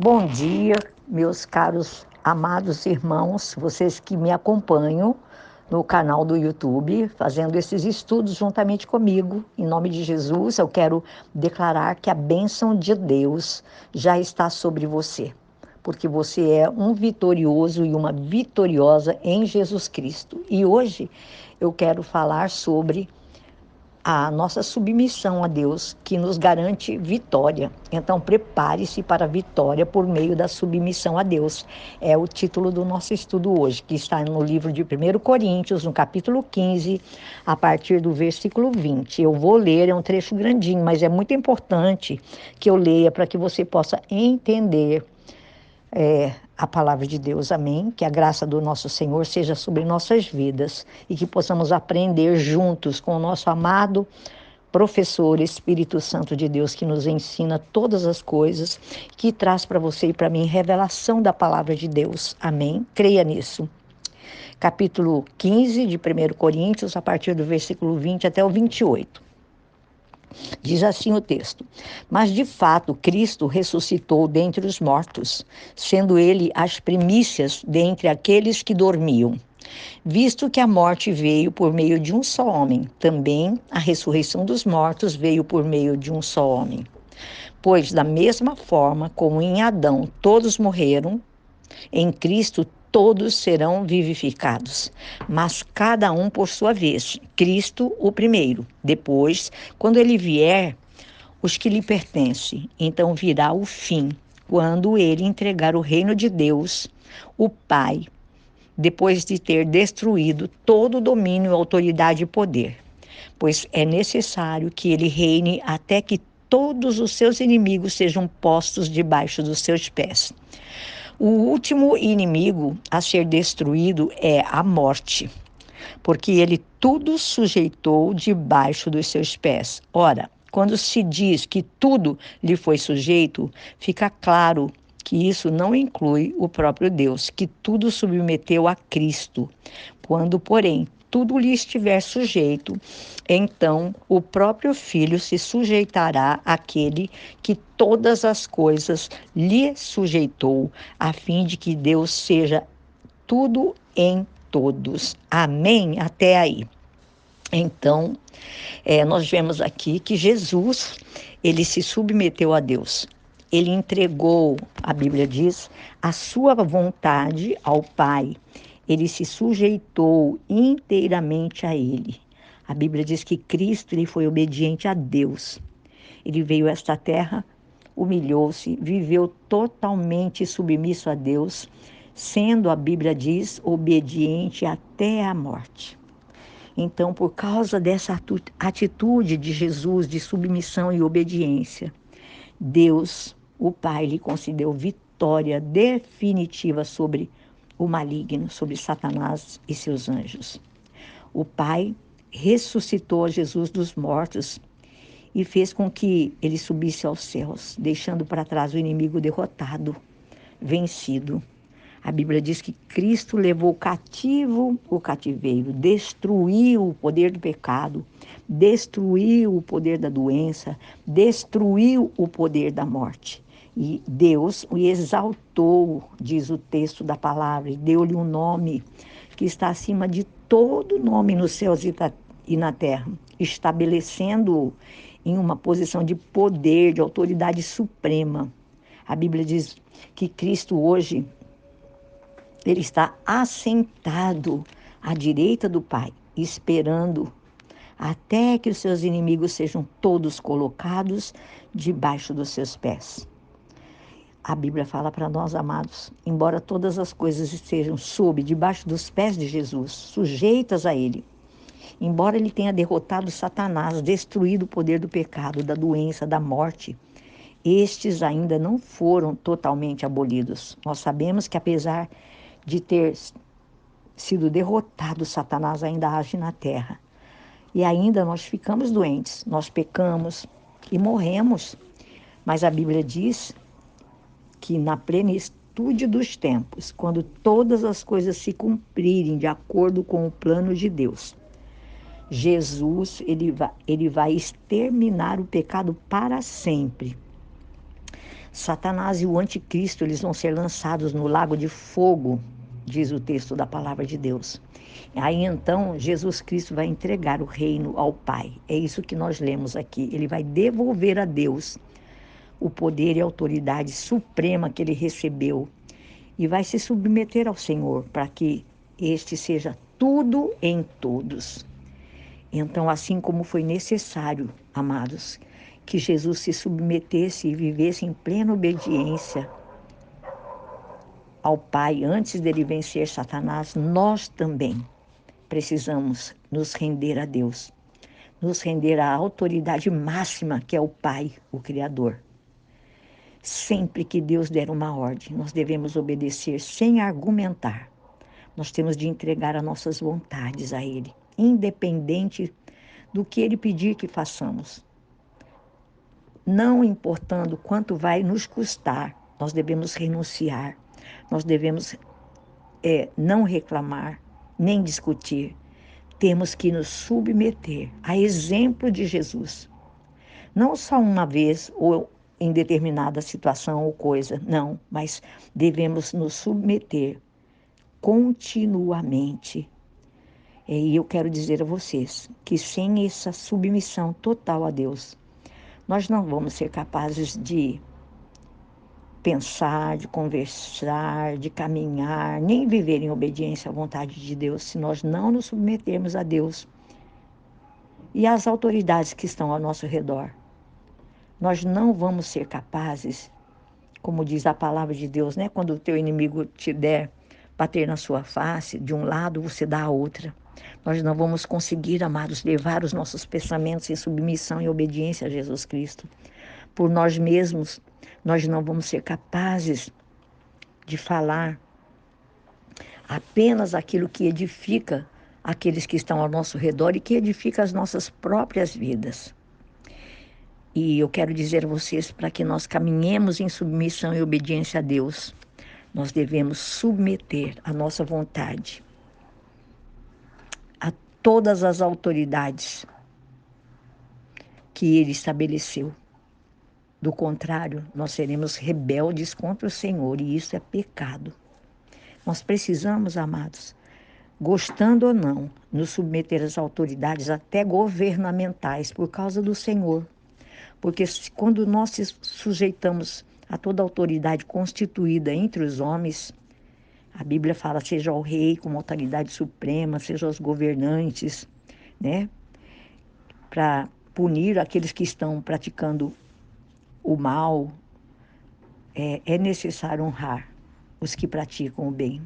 Bom dia, meus caros amados irmãos, vocês que me acompanham no canal do YouTube, fazendo esses estudos juntamente comigo. Em nome de Jesus, eu quero declarar que a bênção de Deus já está sobre você, porque você é um vitorioso e uma vitoriosa em Jesus Cristo. E hoje eu quero falar sobre a nossa submissão a Deus, que nos garante vitória. Então, prepare-se para a vitória por meio da submissão a Deus. É o título do nosso estudo hoje, que está no livro de 1 Coríntios, no capítulo 15, a partir do versículo 20. Eu vou ler, é um trecho grandinho, mas é muito importante que eu leia para que você possa entender a palavra de Deus, amém? Que a graça do nosso Senhor seja sobre nossas vidas e que possamos aprender juntos com o nosso amado professor Espírito Santo de Deus, que nos ensina todas as coisas, que traz para você e para mim revelação da palavra de Deus, amém? Creia nisso. Capítulo 15 de 1 Coríntios, a partir do versículo 20 até o 28. Diz assim o texto: Mas de fato Cristo ressuscitou dentre os mortos, sendo ele as primícias dentre aqueles que dormiam. Visto que a morte veio por meio de um só homem, também a ressurreição dos mortos veio por meio de um só homem. Pois, da mesma forma como em Adão todos morreram, em Cristo todos serão vivificados, mas cada um por sua vez. Cristo o primeiro, depois, quando ele vier, os que lhe pertencem. Então virá o fim, quando ele entregar o reino de Deus, o Pai, depois de ter destruído todo o domínio, autoridade e poder. Pois é necessário que ele reine até que todos os seus inimigos sejam postos debaixo dos seus pés. O último inimigo a ser destruído é a morte, porque ele tudo sujeitou debaixo dos seus pés. Ora, quando se diz que tudo lhe foi sujeito, fica claro que isso não inclui o próprio Deus, que tudo submeteu a Cristo. Quando, porém, tudo lhe estiver sujeito, então o próprio Filho se sujeitará àquele que todas as coisas lhe sujeitou, a fim de que Deus seja tudo em todos. Amém? Até aí. Então, nós vemos aqui que Jesus, ele se submeteu a Deus. Ele entregou, a Bíblia diz, a sua vontade ao Pai. Ele se sujeitou inteiramente a ele. A Bíblia diz que Cristo, ele foi obediente a Deus. Ele veio a esta terra, humilhou-se, viveu totalmente submisso a Deus, sendo, a Bíblia diz, obediente até a morte. Então, por causa dessa atitude de Jesus de submissão e obediência, Deus, o Pai, lhe concedeu vitória definitiva sobre o maligno, sobre Satanás e seus anjos. O Pai ressuscitou Jesus dos mortos e fez com que ele subisse aos céus, deixando para trás o inimigo derrotado, vencido. A Bíblia diz que Cristo levou cativo o cativeiro, destruiu o poder do pecado, destruiu o poder da doença, destruiu o poder da morte. E Deus o exaltou, diz o texto da palavra, e deu-lhe um nome que está acima de todo nome nos céus e na terra, estabelecendo-o em uma posição de poder, de autoridade suprema. A Bíblia diz que Cristo hoje, ele está assentado à direita do Pai, esperando até que os seus inimigos sejam todos colocados debaixo dos seus pés. A Bíblia fala para nós, amados, embora todas as coisas estejam debaixo dos pés de Jesus, sujeitas a Ele, embora Ele tenha derrotado Satanás, destruído o poder do pecado, da doença, da morte, estes ainda não foram totalmente abolidos. Nós sabemos que apesar de ter sido derrotado, Satanás ainda age na terra. E ainda nós ficamos doentes, nós pecamos e morremos. Mas a Bíblia diz que na plenitude dos tempos, quando todas as coisas se cumprirem de acordo com o plano de Deus, Jesus, ele vai exterminar o pecado para sempre. Satanás e o anticristo, eles vão ser lançados no lago de fogo, diz o texto da palavra de Deus. Aí então Jesus Cristo vai entregar o reino ao Pai. É isso que nós lemos aqui. Ele vai devolver a Deus o poder e a autoridade suprema que ele recebeu e vai se submeter ao Senhor para que este seja tudo em todos. Então, assim como foi necessário, amados, que Jesus se submetesse e vivesse em plena obediência ao Pai antes dele vencer Satanás, nós também precisamos nos render a Deus, nos render à autoridade máxima que é o Pai, o Criador. Sempre que Deus der uma ordem, nós devemos obedecer sem argumentar. Nós temos de entregar as nossas vontades a Ele, independente do que Ele pedir que façamos. Não importando quanto vai nos custar, nós devemos renunciar, nós devemos não reclamar, nem discutir. Temos que nos submeter a exemplo de Jesus. Não só uma vez ou em determinada situação ou coisa, não, mas devemos nos submeter continuamente. E eu quero dizer a vocês que sem essa submissão total a Deus, nós não vamos ser capazes de pensar, de conversar, de caminhar, nem viver em obediência à vontade de Deus, se nós não nos submetermos a Deus e às autoridades que estão ao nosso redor. Nós não vamos ser capazes, como diz a palavra de Deus, né? Quando o teu inimigo te der bater na sua face, de um lado você dá a outra. Nós não vamos conseguir, amados, levar os nossos pensamentos em submissão e obediência a Jesus Cristo. Por nós mesmos, nós não vamos ser capazes de falar apenas aquilo que edifica aqueles que estão ao nosso redor e que edifica as nossas próprias vidas. E eu quero dizer a vocês, para que nós caminhemos em submissão e obediência a Deus, nós devemos submeter a nossa vontade a todas as autoridades que Ele estabeleceu. Do contrário, nós seremos rebeldes contra o Senhor e isso é pecado. Nós precisamos, amados, gostando ou não, nos submeter às autoridades até governamentais por causa do Senhor. Porque quando nós se sujeitamos a toda autoridade constituída entre os homens, a Bíblia fala, seja o rei como autoridade suprema, seja os governantes, né? Para punir aqueles que estão praticando o mal, é necessário honrar os que praticam o bem,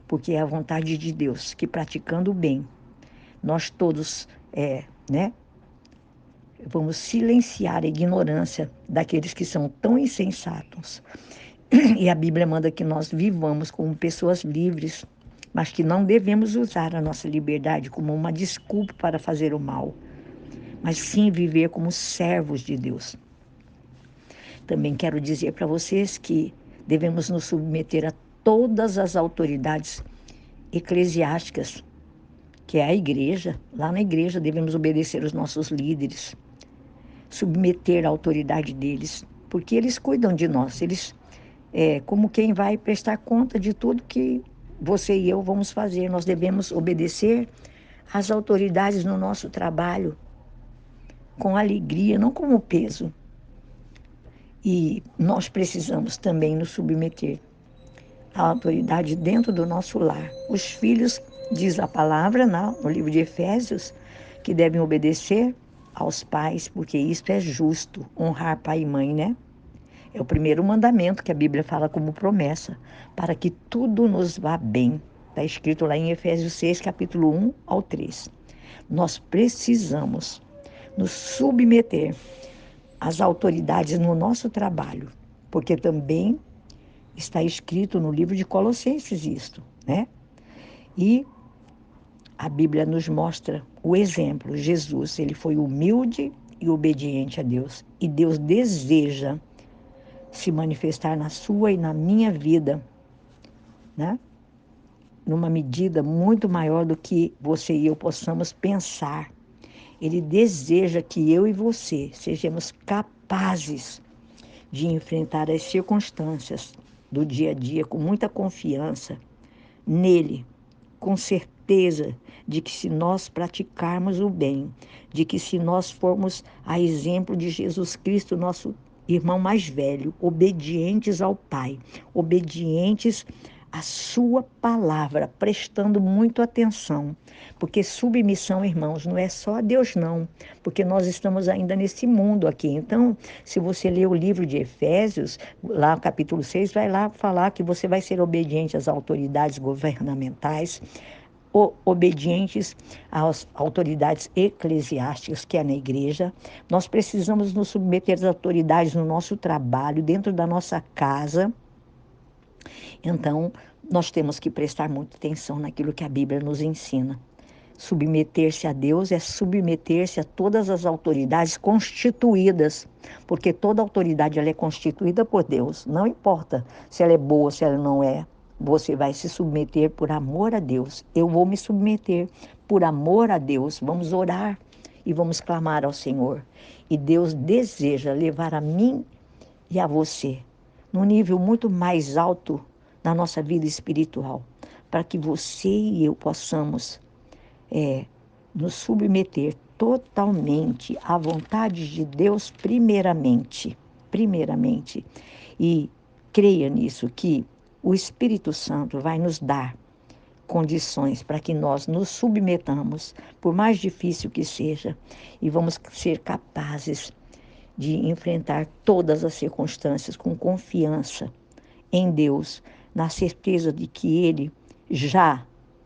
porque é a vontade de Deus que praticando o bem, nós todos, vamos silenciar a ignorância daqueles que são tão insensatos. E a Bíblia manda que nós vivamos como pessoas livres, mas que não devemos usar a nossa liberdade como uma desculpa para fazer o mal, mas sim viver como servos de Deus. Também quero dizer para vocês que devemos nos submeter a todas as autoridades eclesiásticas, que é a igreja. Lá na igreja devemos obedecer os nossos líderes, submeter a autoridade deles, porque eles cuidam de nós, eles como quem vai prestar conta de tudo que você e eu vamos fazer. Nós devemos obedecer às autoridades no nosso trabalho, com alegria, não como peso. E nós precisamos também nos submeter à autoridade dentro do nosso lar. Os filhos, diz a palavra no livro de Efésios, que devem obedecer aos pais, porque isto é justo, honrar pai e mãe, né? É o primeiro mandamento que a Bíblia fala como promessa, para que tudo nos vá bem. Está escrito lá em Efésios 6, capítulo 1 ao 3. Nós precisamos nos submeter às autoridades no nosso trabalho, porque também está escrito no livro de Colossenses isto, né? E a Bíblia nos mostra o exemplo. Jesus, ele foi humilde e obediente a Deus. E Deus deseja se manifestar na sua e na minha vida, né? Numa medida muito maior do que você e eu possamos pensar. Ele deseja que eu e você sejamos capazes de enfrentar as circunstâncias do dia a dia com muita confiança nele, com certeza de que se nós praticarmos o bem, de que se nós formos a exemplo de Jesus Cristo, nosso irmão mais velho, obedientes ao Pai, obedientes à sua palavra, prestando muito atenção, porque submissão, irmãos, não é só a Deus não, porque nós estamos ainda nesse mundo aqui. Então, se você ler o livro de Efésios, lá no capítulo 6, vai lá falar que você vai ser obediente às autoridades governamentais, obedientes às autoridades eclesiásticas, que é na igreja. Nós precisamos nos submeter às autoridades no nosso trabalho, dentro da nossa casa. Então, nós temos que prestar muita atenção naquilo que a Bíblia nos ensina. Submeter-se a Deus é submeter-se a todas as autoridades constituídas, porque toda autoridade ela é constituída por Deus. Não importa se ela é boa, se ela não é. Você vai se submeter por amor a Deus. Eu vou me submeter por amor a Deus. Vamos orar e vamos clamar ao Senhor. E Deus deseja levar a mim e a você num nível muito mais alto na nossa vida espiritual, para que você e eu possamos nos submeter totalmente à vontade de Deus primeiramente. E creia nisso, que o Espírito Santo vai nos dar condições para que nós nos submetamos, por mais difícil que seja, e vamos ser capazes de enfrentar todas as circunstâncias com confiança em Deus, na certeza de que Ele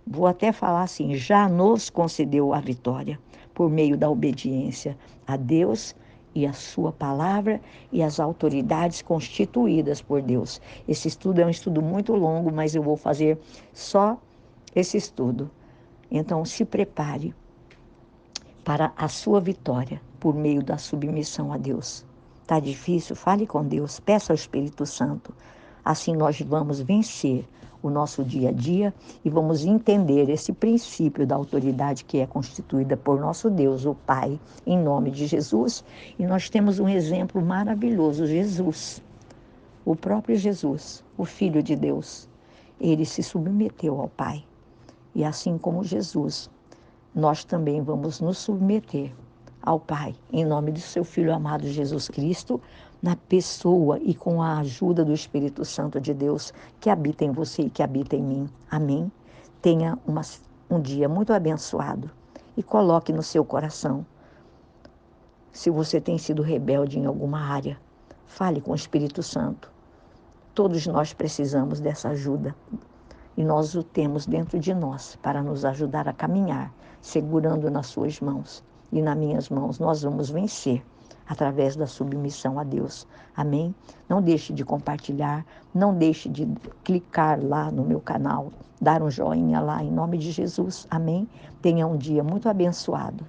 vou até falar assim, já nos concedeu a vitória por meio da obediência a Deus e a sua palavra e as autoridades constituídas por Deus. Esse estudo é um estudo muito longo, mas eu vou fazer só esse estudo. Então, se prepare para a sua vitória por meio da submissão a Deus. Está difícil? Fale com Deus, peça ao Espírito Santo. Assim nós vamos vencer o nosso dia a dia e vamos entender esse princípio da autoridade que é constituída por nosso Deus, o Pai, em nome de Jesus. E nós temos um exemplo maravilhoso, Jesus, o próprio Jesus, o Filho de Deus. Ele se submeteu ao Pai. E assim como Jesus, nós também vamos nos submeter ao Pai, em nome do seu Filho amado Jesus Cristo, na pessoa e com a ajuda do Espírito Santo de Deus, que habita em você e que habita em mim. Amém? Tenha um dia muito abençoado e coloque no seu coração, se você tem sido rebelde em alguma área, fale com o Espírito Santo. Todos nós precisamos dessa ajuda e nós o temos dentro de nós para nos ajudar a caminhar, segurando nas suas mãos e nas minhas mãos. Nós vamos vencer através da submissão a Deus. Amém? Não deixe de compartilhar, não deixe de clicar lá no meu canal, dar um joinha lá em nome de Jesus. Amém? Tenha um dia muito abençoado.